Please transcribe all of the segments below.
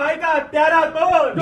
भाई का हत्यारा कौन?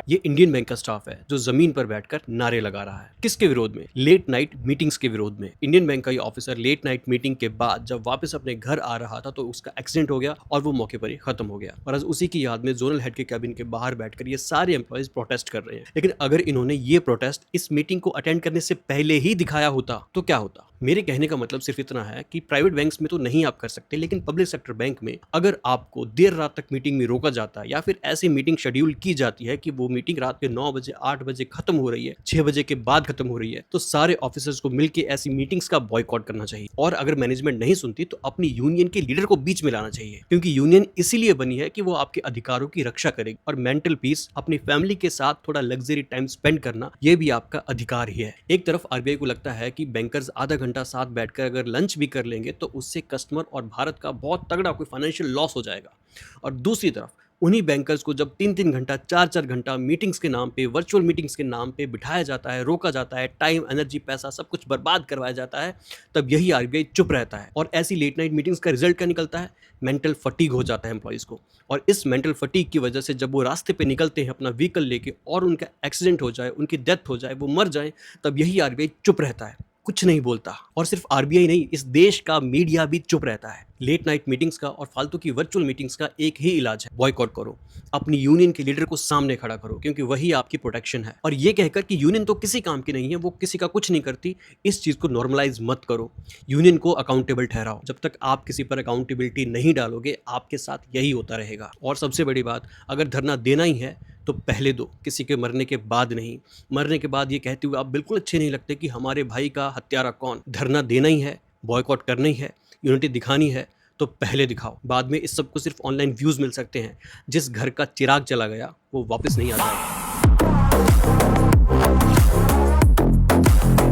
ये इंडियन बैंक का स्टाफ है जो जमीन पर बैठकर नारे लगा रहा है। किसके विरोध में? लेट नाइट मीटिंग्स के विरोध में। इंडियन बैंक का ये ऑफिसर लेट नाइट मीटिंग के बाद जब वापस अपने घर आ रहा था तो उसका एक्सीडेंट हो गया और वो मौके पर ही खत्म हो गया। और आज उसी की याद में जोनल हेड के कैबिन के बाहर बैठकर ये सारे एम्प्लॉइज प्रोटेस्ट कर रहे हैं। लेकिन अगर इन्होंने ये प्रोटेस्ट इस मीटिंग को अटेंड करने से पहले ही दिखाया होता तो क्या होता? मेरे कहने का मतलब सिर्फ इतना है कि प्राइवेट बैंक्स में तो नहीं आप कर सकते, लेकिन पब्लिक सेक्टर बैंक में अगर आपको देर रात तक मीटिंग में रोका जाता है या फिर ऐसी मीटिंग शेड्यूल की जाती है कि वो मीटिंग रात के 9 बजे 8 बजे खत्म हो रही है, 6 बजे के बाद खत्म हो रही है, तो सारे ऑफिसर्स को मिलकर ऐसी मीटिंग्स का बॉयकॉट करना चाहिए। और अगर मैनेजमेंट नहीं सुनती तो अपनी यूनियन के लीडर को बीच में लाना चाहिए, क्योंकि यूनियन इसीलिए बनी है कि वो आपके अधिकारों की रक्षा करेगी। और मेंटल पीस, अपनी फैमिली के साथ थोड़ा लग्जरी टाइम स्पेंड करना, ये भी आपका अधिकार ही है। एक तरफ आरबीआई को लगता है कि बैंकर्स आधा घंटा साथ बैठकर अगर लंच भी कर लेंगे तो उससे कस्टमर और भारत का बहुत तगड़ा कोई फाइनेंशियल लॉस हो जाएगा। और दूसरी तरफ उन्हीं बैंकर्स को जब 3-3 घंटा 4-4 घंटा मीटिंग्स के नाम पे, वर्चुअल मीटिंग्स के नाम पे बिठाया जाता है, रोका जाता है, टाइम, एनर्जी, पैसा सब कुछ बर्बाद करवाया जाता है, तब यही आरबीआई चुप रहता है। और ऐसी लेट नाइट मीटिंग्स का रिजल्ट क्या निकलता है? मेंटल फटीग हो जाता है एम्प्लॉइज को। और इस मेंटल फटीग की वजह से जब वो रास्ते पे निकलते हैं अपना व्हीकल लेके और उनका एक्सीडेंट हो जाए, उनकी डेथ हो जाए, वो मर जाए, तब यही आरबीआई चुप रहता है, कुछ नहीं बोलता। और सिर्फ आरबीआई नहीं, इस देश का मीडिया भी चुप रहता है। लेट नाइट मीटिंग्स का और फालतू की वर्चुअल मीटिंग्स का एक ही इलाज है, बॉयकॉट करो। अपनी यूनियन के लीडर को सामने खड़ा करो, क्योंकि वही आपकी प्रोटेक्शन है। और ये कहकर कि यूनियन तो किसी काम की नहीं है, वो किसी का कुछ नहीं करती, इस चीज को नॉर्मलाइज मत करो। यूनियन को अकाउंटेबल ठहराओ। जब तक आप किसी पर अकाउंटेबिलिटी नहीं डालोगे, आपके साथ यही होता रहेगा। और सबसे बड़ी बात, अगर धरना देना ही है तो पहले दो, किसी के मरने के बाद नहीं। मरने के बाद ये कहते हुए आप बिल्कुल अच्छे नहीं लगते कि हमारे भाई का हत्यारा कौन। धरना देना ही है, बॉयकॉट करना ही है, यूनिटी दिखानी है, तो पहले दिखाओ। बाद में इस सब को सिर्फ ऑनलाइन व्यूज मिल सकते हैं। जिस घर का चिराग चला गया वो वापस नहीं आ जाएगा।